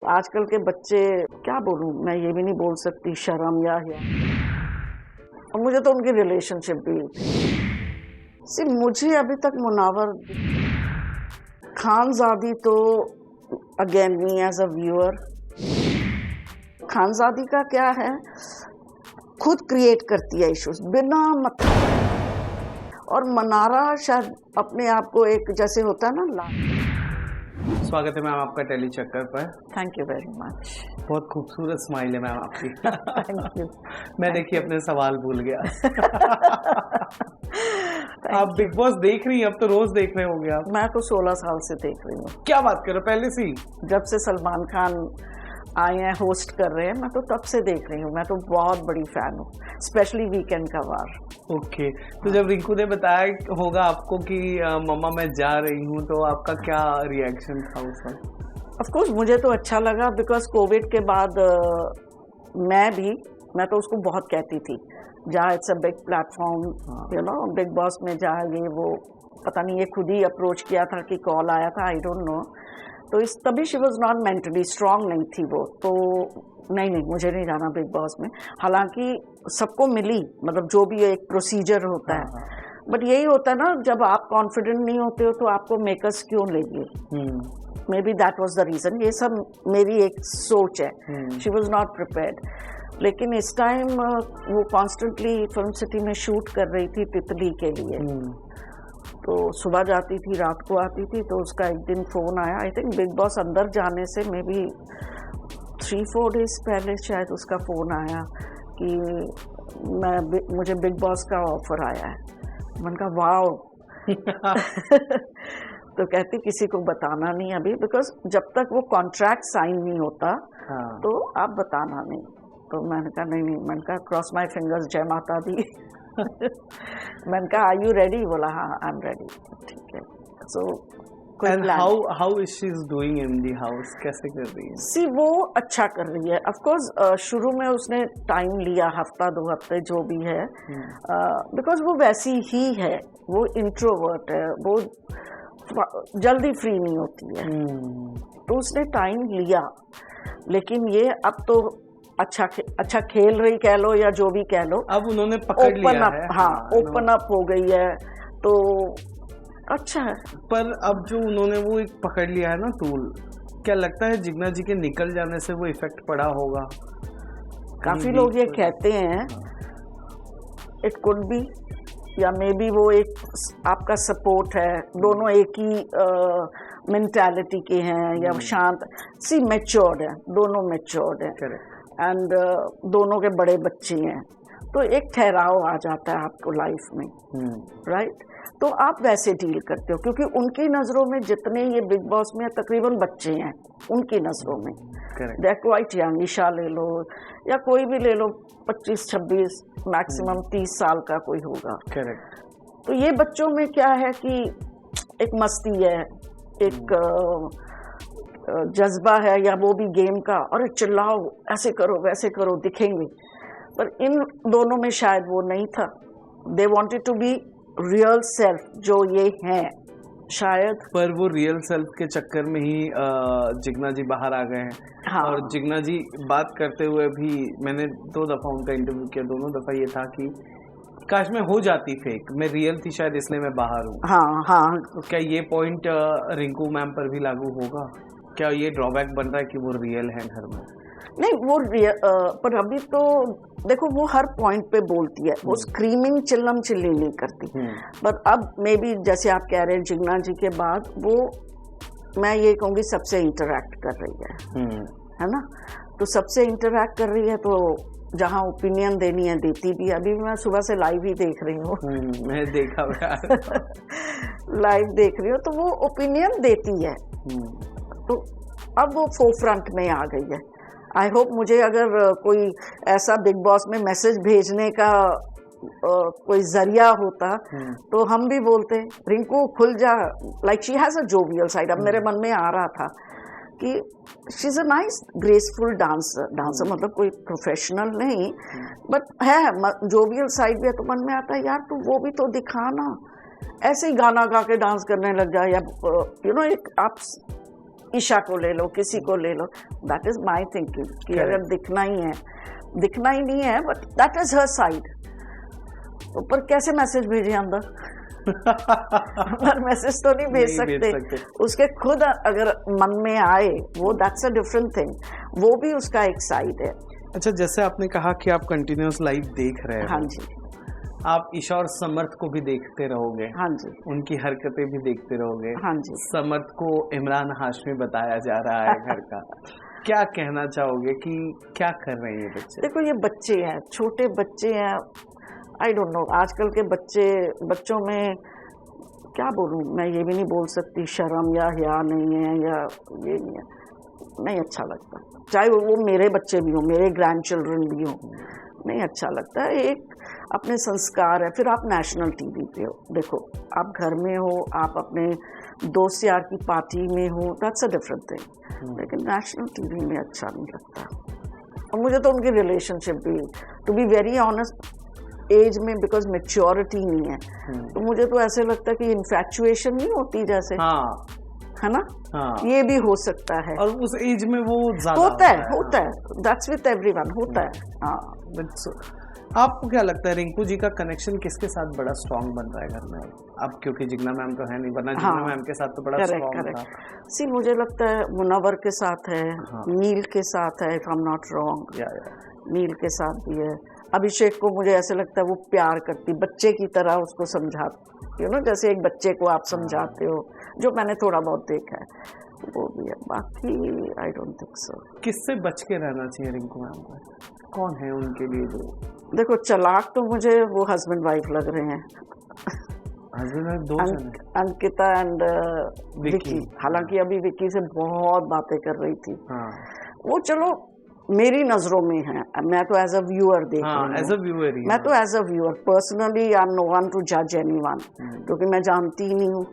आजकल के बच्चे, क्या बोलूं मैं, ये भी नहीं बोल सकती शर्म या और मुझे तो उनकी रिलेशनशिप भी सिर्फ मुझे अभी तक मुनावर खानजादी तो again me as a viewer, Khanzaadi का क्या है, खुद क्रिएट करती है इश्यूज बिना मतलब, और मनारा शायद अपने आप को एक जैसे होता है ना। स्वागत है मैम आपका टेली चक्कर पर। Thank you very much. बहुत खूबसूरत स्माइल है मैम आपकी। Thank you. मैं देखिए अपने सवाल भूल गया। आप बिग बॉस देख रही हैं? अब तो रोज देख रहे होंगे आप। मैं तो 16 साल से देख रही हूँ। क्या बात कर रहे हो, पहले से ही? जब से सलमान खान आए हैं होस्ट कर रहे हैं, मैं तो तब से देख रही हूँ। मैं तो बहुत बड़ी फैन हूँ, स्पेशली वीकेंड का वार। ओके, तो जब रिंकू ने बताया होगा आपको कि मम्मा मैं जा रही हूँ, तो आपका क्या रिएक्शन था उस वक्त? ऑफ कोर्स मुझे तो अच्छा लगा, बिकॉज कोविड के बाद मैं तो उसको बहुत कहती थी, जहाँ it's a big platform, you know, big boss में जहाँ ये वो पता नहीं, ये खुद ही अप्रोच किया था कि कॉल आया था, आई डोंट नो। तो इस तभी she was not mentally strong नहीं थी वो, तो नहीं मुझे नहीं जाना बिग बॉस में। हालांकि सबको मिली, मतलब जो भी एक प्रोसीजर होता है, बट यही होता है ना, जब आप कॉन्फिडेंट नहीं होते हो तो आपको मेकर्स क्यों लेंगे? Maybe that was the reason. ये सब मेरी एक सोच है। She was not prepared. लेकिन इस टाइम वो कॉन्स्टेंटली फिल्म सिटी में शूट कर रही थी तितली के लिए, तो सुबह जाती थी, रात को आती थी। तो उसका एक दिन फोन आया, आई थिंक बिग बॉस अंदर जाने से मे बी 3-4 डेज पहले शायद उसका फोन आया कि मुझे बिग बॉस का ऑफर आया है। मैंने कहा वाओ। तो कहती किसी को बताना नहीं अभी, बिकॉज जब तक वो कॉन्ट्रैक्ट साइन नहीं होता तो आप बताना नहीं। तो मैंने कहा नहीं, मैंने कहा क्रॉस माई फिंगर्स, जय माता दी। मैंने कहा आर यू रेडी? बोला हाँ आई एम रेडी। ठीक है। सो And how is she doing in the house? कैसे कर रही है? सी वो अच्छा कर रही है। ऑफ कोर्स शुरू में उसने टाइम लिया, हफ्ता 2 हफ्ते जो भी है, बिकॉज वो वैसी ही है, वो इंट्रोवर्ट है, वो जल्दी फ्री नहीं होती है, तो उसने टाइम लिया। लेकिन ये अब तो अच्छा खेल रही कह लो या जो भी कह लो, अब उन्होंने पकड़ लिया है। हाँ, ओपन अप हो गई है, तो अच्छा है। पर अब जो उन्होंने वो एक पकड़ लिया है ना टूल, क्या लगता है जिग्ना जी के निकल जाने से वो इफेक्ट पड़ा होगा? काफी लोग ये कहते हैं, इट कुड बी, या मे बी वो एक आपका सपोर्ट है, दोनों एक ही मेंटालिटी के हैं, या शांत सी मैच्योर्ड है, दोनों मैच्योर्ड है, एंड दोनों के बड़े बच्चे हैं, तो एक ठहराव आ जाता है आपको लाइफ में, राइट? तो आप वैसे डील करते हो, क्योंकि उनकी नजरों में जितने ये बिग बॉस में तकरीबन बच्चे हैं, उनकी नजरों में they are quite young. Isha ले लो या कोई भी ले लो, 25-26 मैक्सिमम 30 साल का कोई होगा। तो ये बच्चों में क्या है कि एक मस्ती है, एक जज्बा है, या वो भी गेम का, और चिल्लाओ ऐसे करो वैसे करो, दिखेंगे। पर इन दोनों में शायद वो नहीं था। They wanted to be real self, जो ये हैं शायद। पर वो रियल सेल्फ के चक्कर में ही जिग्ना जी बाहर आ गए हैं। हाँ। और जिग्ना जी बात करते हुए भी, मैंने 2 दफा उनका इंटरव्यू किया, दोनों दफा ये था कि काश मैं हो जाती फेक, मैं रियल थी शायद इसलिए मैं बाहर हूँ। हाँ। तो क्या ये पॉइंट रिंकू मैम पर भी लागू होगा? क्या ये ड्रॉबैक बन रहा है कि वो रियल है घर में? नहीं, वो पर अभी तो देखो वो हर पॉइंट पे बोलती है, वो स्क्रीमिंग चिल्लम चिल्ली नहीं करती। पर अब मे बी जैसे आप कह रहे हैं, जिग्ना जी के बाद वो, मैं ये कहूँगी सबसे इंटरैक्ट कर रही है ना? तो सबसे इंटरैक्ट कर रही है, तो जहाँ ओपिनियन देनी है देती भी। अभी मैं सुबह से लाइव ही देख रही हूँ। मैं देखा लाइव देख रही हूँ, तो वो ओपिनियन देती है। तो अब वो फोरफ्रंट में आ गई है। आई होप मुझे अगर कोई ऐसा बिग बॉस में मैसेज भेजने का कोई जरिया होता, तो हम भी बोलते रिंकू खुल जा, like she has a jovial side. अब मेरे मन में आ रहा था कि she is a nice graceful dancer, मतलब कोई प्रोफेशनल नहीं, बट है जोवियल साइड भी है। तो मन में आता है यार तू वो भी तो दिखाना, ऐसे ही गाना गा के डांस करने लग जाए, या यू नो, एक आप ईशा को ले लो, किसी को ले लो, दैट इज माई थिंकिंग कि अगर दिखना ही नहीं है, but that is her side. तो पर कैसे मैसेज भेजे अंदर? अंदर मैसेज तो नहीं भेज सकते। उसके खुद अगर मन में आए वो, दैट्स अ डिफरेंट थिंग, वो भी उसका एक साइड है। अच्छा, जैसे आपने कहा कि आप कंटिन्यूअस लाइव देख रहे हो, हाँ जी, आप ईशा और समर्थ को भी देखते रहोगे। हाँ जी, उनकी हरकतें भी देखते रहोगे। हाँ जी। समर्थ को इमरान हाशमी बताया जा रहा है घर का। क्या कहना चाहोगे कि क्या कर रहे हैं ये बच्चे? देखो, ये बच्चे हैं, छोटे बच्चे हैं, आई डोंट नो, आजकल के बच्चों में क्या बोलूं मैं, ये भी नहीं बोल सकती शर्म या हया नहीं है, या ये नहीं अच्छा लगता। चाहे वो मेरे बच्चे भी हो, मेरे ग्रैंड चिल्ड्रन भी हो, नहीं अच्छा लगता है। एक अपने संस्कार है। फिर आप नेशनल टीवी पे हो, देखो आप घर में हो, आप अपने दोस्त यार की पार्टी में हो, दैट्स अ डिफरेंट थिंग, लेकिन नेशनल टीवी में अच्छा नहीं लगता। और मुझे तो उनकी रिलेशनशिप भी, to be very honest, age में बिकॉज मैच्योरिटी नहीं है, तो मुझे तो ऐसे लगता है कि इन्फैचुएशन नहीं होती जैसे, है ना? ये भी हो सकता है, और उस एज में वो ज्यादा होता है, दैट्स विद एवरीवन, होता है। हाँ, आपको क्या लगता है रिंकू जी का कनेक्शन किसके साथ बड़ा स्ट्रॉन्ग बन रहा है घर में अब? क्योंकि जिग्ना मैम तो है नहीं, वरना जिग्ना मैम के साथ तो बड़ा स्ट्रॉन्ग था। सी, मुझे लगता है मुनव्वर के साथ है, नील के साथ है, if I am not wrong, Neel के साथ भी है। अभिषेक को मुझे ऐसे लगता है वो प्यार करती, बच्चे की तरह उसको समझाती, यू नो, जैसे एक बच्चे को आप समझाते हो, जो मैंने थोड़ा बहुत देखा है, वो भी है। बाकी आई डोंट थिंक सो। किससे बच के रहना चाहिए रिंकू मैम को? कौन है उनके लिए जो? देखो, चलाक तो मुझे वो हस्बैंड वाइफ लग रहे हैं, हस्बैंड वाइफ दो अंकिता एंड विकी। हालांकि अभी विकी से बहुत बातें कर रही थी, वो चलो मेरी नजरों में है, मैं तो एज अ व्यूअर देख रही हूँ, एज अ व्यूअर ही, मैं तो as a viewer personally I am no one to जज एनीवन, क्योंकि मैं जानती ही नहीं हूँ।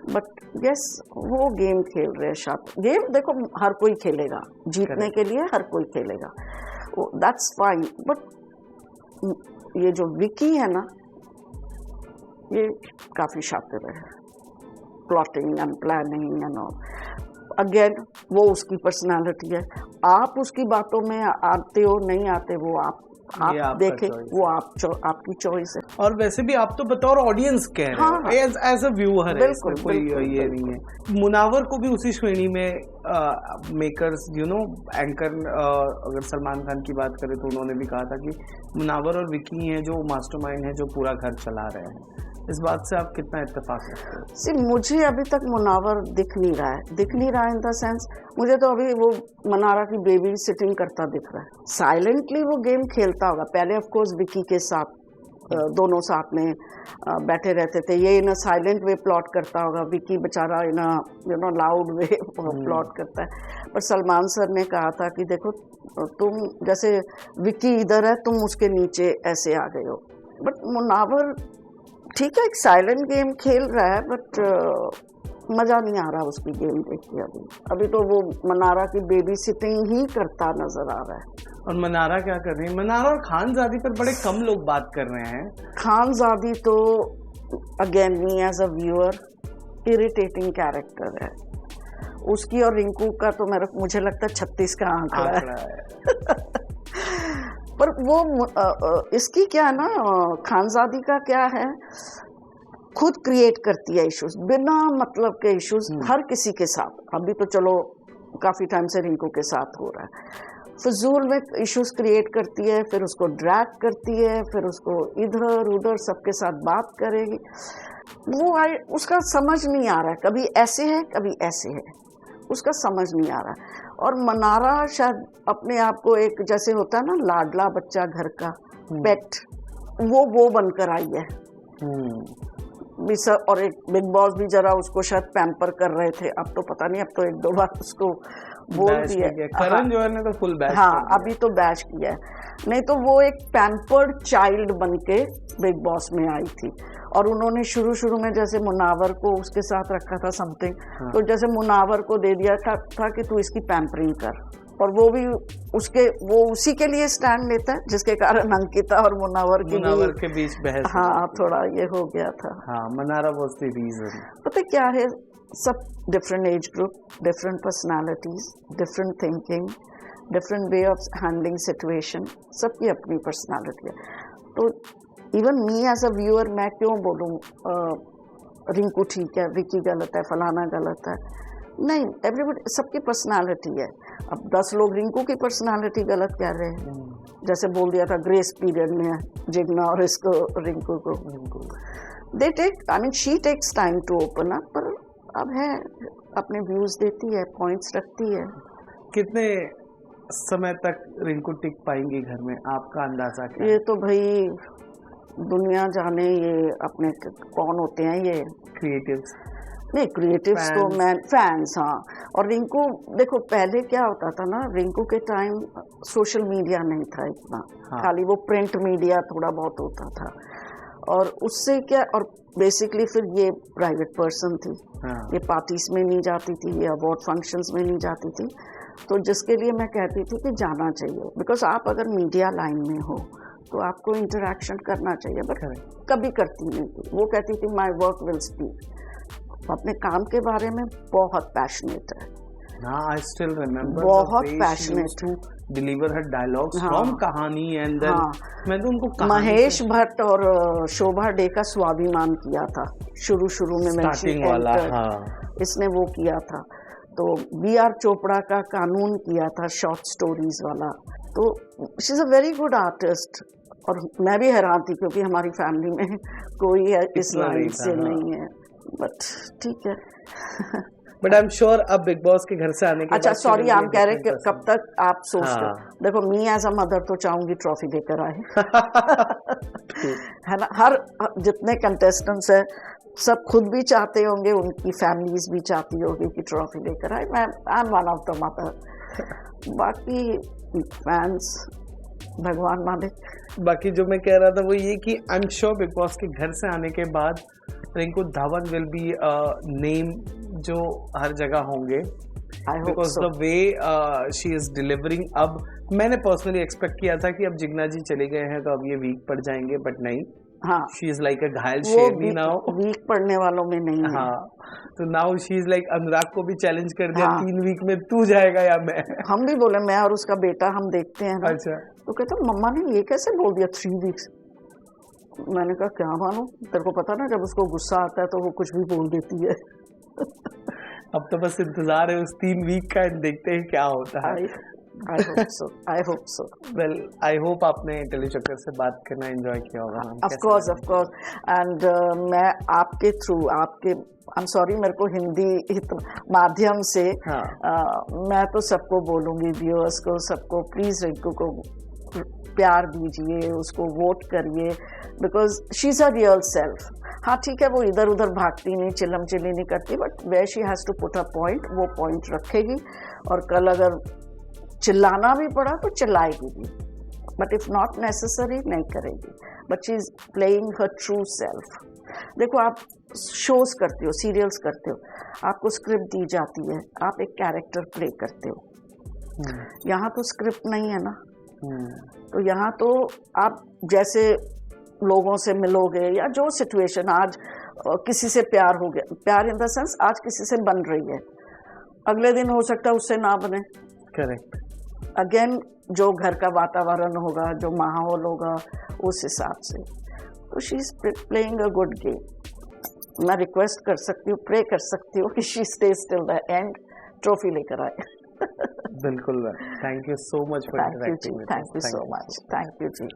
बट यस, वो गेम खेल रहे हैं। शायद गेम देखो हर कोई खेलेगा, जीतने के लिए हर कोई खेलेगा, दैट्स फाइन। बट ये जो विकी है ना, ये काफी शातिर है, plotting and planning and all. Again वो उसकी पर्सनालिटी है, आप उसकी बातों में आते हो नहीं आते, वो आप देखें, वो आपकी चॉइस है। और वैसे भी आप तो बतौर ऑडियंस कह रहे हो, एज अ व्यूअर है, कोई ये नहीं है। मुनावर को भी उसी श्रेणी में मेकर्स, यू नो, एंकर, अगर सलमान खान की बात करें तो उन्होंने भी कहा था कि मुनावर और विकी हैं जो मास्टरमाइंड है, जो पूरा घर चला रहे हैं। इस बात से आप कितना इत्तेफाक रखते हो? सी, मुझे अभी तक मुनावर दिख नहीं रहा है इन द सेंस, मुझे तो अभी वो मनारा की बेबी सिटिंग करता दिख रहा है। साइलेंटली वो गेम खेलता होगा, पहले ऑफ कोर्स विकी के साथ दोनों साथ में बैठे रहते थे, ये इन साइलेंट वे प्लॉट करता होगा, विकी बेचारा in you know loud way plot करता है। पर सलमान सर ने कहा था कि देखो तुम, जैसे विकी इधर है, तुम उसके नीचे ऐसे आ गए हो। बट मुनावर ठीक है, एक साइलेंट गेम खेल रहा है, बट मजा नहीं आ रहा उसकी गेम देख के। अभी तो वो मनारा की बेबी सिटिंग ही करता नजर आ रहा है। और मनारा क्या कर रही है? मनारा और खानजादी पर बड़े कम लोग बात कर रहे हैं। खानजादी तो again me as a viewer irritating character है उसकी, और रिंकू का तो मुझे लगता है 36 का आंकड़ा है। पर वो इसकी क्या है ना, खानजादी का क्या है, खुद क्रिएट करती है इश्यूज, बिना मतलब के इश्यूज हर किसी के साथ। अभी तो चलो काफी टाइम से रिंकू के साथ हो रहा है, फजूल में इश्यूज क्रिएट करती है, फिर उसको ड्रैग करती है, फिर उसको इधर उधर सबके साथ बात करेगी। वो उसका समझ नहीं आ रहा है, कभी ऐसे है कभी ऐसे है, उसका समझ नहीं आ रहा। और मनारा शायद अपने आप को एक, जैसे होता है ना लाडला बच्चा घर का पेट, वो बनकर आई है। और एक बिग बॉस भी जरा उसको शायद पैम्पर कर रहे थे, अब तो पता नहीं, अब तो 1-2 बार उसको बोल दिया। करण जौहर ने तो फुल बैश, अभी तो बैश किया है, नहीं तो वो एक पैम्पर्ड चाइल्ड बनके बिग बॉस में आई थी। और उन्होंने शुरू में जैसे मुनावर को उसके साथ रखा था समथिंग, तो जैसे मुनावर को दे दिया था कि तू इसकी पैम्परिंग कर, और वो भी उसी के लिए स्टैंड लेता है, जिसके कारण अंकिता और मुनावर के बीच बहस, थोड़ा ये हो गया था। Mannara was the reason. पता क्या है, सब different age group, different personalities, different thinking, different way of handling situation, सबकी अपनी पर्सनालिटी है। तो even me as a viewer मैं क्यों बोलूँ रिंकू ठीक है, विकी गलत है, फलाना गलत है, नहीं, एवरीबडी, सबकी पर्सनालिटी है। अब 10 लोग रिंकू की पर्सनालिटी गलत कह रहे हैं, जैसे बोल दिया था ग्रेस पीरियड में जिग्ना और इसको रिंकू को, they take, I mean she takes time to open up, पर अब है अपने व्यूज देती है, पॉइंट्स रखती है। कितने समय तक रिंकू टिक पाएंगी घर में, आपका अंदाजा क्या? ये तो भाई दुनिया जाने, ये अपने कौन होते हैं ये क्रिएटिव्स, नहीं क्रिएटिव्स तो मैं फैंस, हाँ। और रिंकू देखो पहले क्या होता था ना, रिंकू के टाइम सोशल मीडिया नहीं था इतना, हाँ। खाली वो प्रिंट मीडिया थोड़ा बहुत होता था, और उससे क्या, और बेसिकली फिर ये प्राइवेट पर्सन थी, हाँ। ये पार्टीज में नहीं जाती थी, ये अवार्ड फंक्शंस में नहीं जाती थी, तो जिसके लिए मैं कहती थी कि जाना चाहिए, बिकॉज आप अगर मीडिया लाइन में हो तो आपको इंटरेक्शन करना चाहिए, बट कभी करती नहीं थी। वो कहती थी माई वर्क विल स्पीक, अपने काम के बारे में बहुत पैशनेट है। I still remember बहुत the way passionate she used to deliver her dialogues from कहानी, and then मैं तो उनको महेश भट्ट और शोभा डे का स्वाभिमान किया था शुरू में, स्टार्टिंग वाला, इसने वो किया था। तो B.R. चोपड़ा का कानून किया था, शॉर्ट स्टोरीज वाला। तो she is a very good artist, और मैं भी हैरान थी क्योंकि हमारी फैमिली में कोई इस लाइन से नहीं है, बट ठीक है। बट आई एम श्योर अब बिग बॉस के घर से आने के अच्छा, बाद सॉरी, आप कह रहे कब तक आप सोचते हो? हाँ। देखो मी एज अ मदर तो चाहूंगी ट्रॉफी देकर आए है ना। हर जितने कंटेस्टेंट्स है सब खुद भी चाहते होंगे, उनकी फैमिलीज भी चाहती होगी कि ट्रॉफी लेकर आए। मैं I am one of the mother, बाकी फैंस भगवान मालिक। बाकी जो मैं कह रहा था वो ये कि I am sure big boss के घर से आने के बाद Rinku Dhawan will be name जो हर जगह होंगे, because the way she is delivering. अब मैंने पर्सनली एक्सपेक्ट किया था कि अब जिग्ना जी चले गए हैं तो अब ये वीक पड़ जाएंगे, बट नहीं, हाँ, शी इज लाइक अ घायल शेरनी नाउ। वीक पड़ने वालों में नहीं है। हाँ, तो नाउ शी इज लाइक अनुराग को भी चैलेंज कर दिया, 3 वीक में तू जाएगा या मैं। हम भी बोले, मैं और उसका बेटा हम देखते हैं ना, अच्छा, तो कहता मम्मा ने ये कैसे बोल दिया 3 वीक्स। मैंने कहा क्या मानो, तेरे को पता ना जब उसको गुस्सा आता है तो वो कुछ भी बोल देती है। अब तो बस इंतजार है उस 3 वीक का, देखते हैं क्या होता है। I hope so. Well, I hope आपने टेलीचक्कर से बात करना एंजॉय किया होगा। Of course. And मैं आपके थ्रू, I'm sorry, मेरे को हिंदी माध्यम से मैं तो सबको बोलूँगी, व्यूअर्स को, सबको, प्लीज़ रिंकू को प्यार दीजिए, उसको वोट करिए, because she is a real self. हाँ ठीक है, वो इधर उधर भागती नहीं, चिल्लम चिल्ली नहीं करती, but where she has to put a point, वो पॉइंट रखेगी, और कल अगर चिल्लाना भी पड़ा तो चिल्लाएगी भी, बट इफ नॉट नेसेसरी नहीं करेगी, but she is playing her true self. देखो आप शोज करते हो, सीरियल्स करते हो, आपको स्क्रिप्ट दी जाती है, आप एक कैरेक्टर प्ले करते हो। यहाँ तो स्क्रिप्ट नहीं है ना, तो यहाँ तो आप जैसे लोगों से मिलोगे, या जो सिचुएशन, आज किसी से प्यार हो गया, प्यार इन द सेंस आज किसी से बन रही है, अगले दिन हो सकता है उससे ना बने। करेक्ट। अगेन जो घर का वातावरण होगा, जो माहौल होगा, उस हिसाब से, तो she is playing a good game. मैं रिक्वेस्ट कर सकती हूँ, प्रे कर सकती हूँ कि she stays till the end, trophy लेकर आए। बिल्कुल, thank you so much for interacting with us. Thank you so much, thank you ji.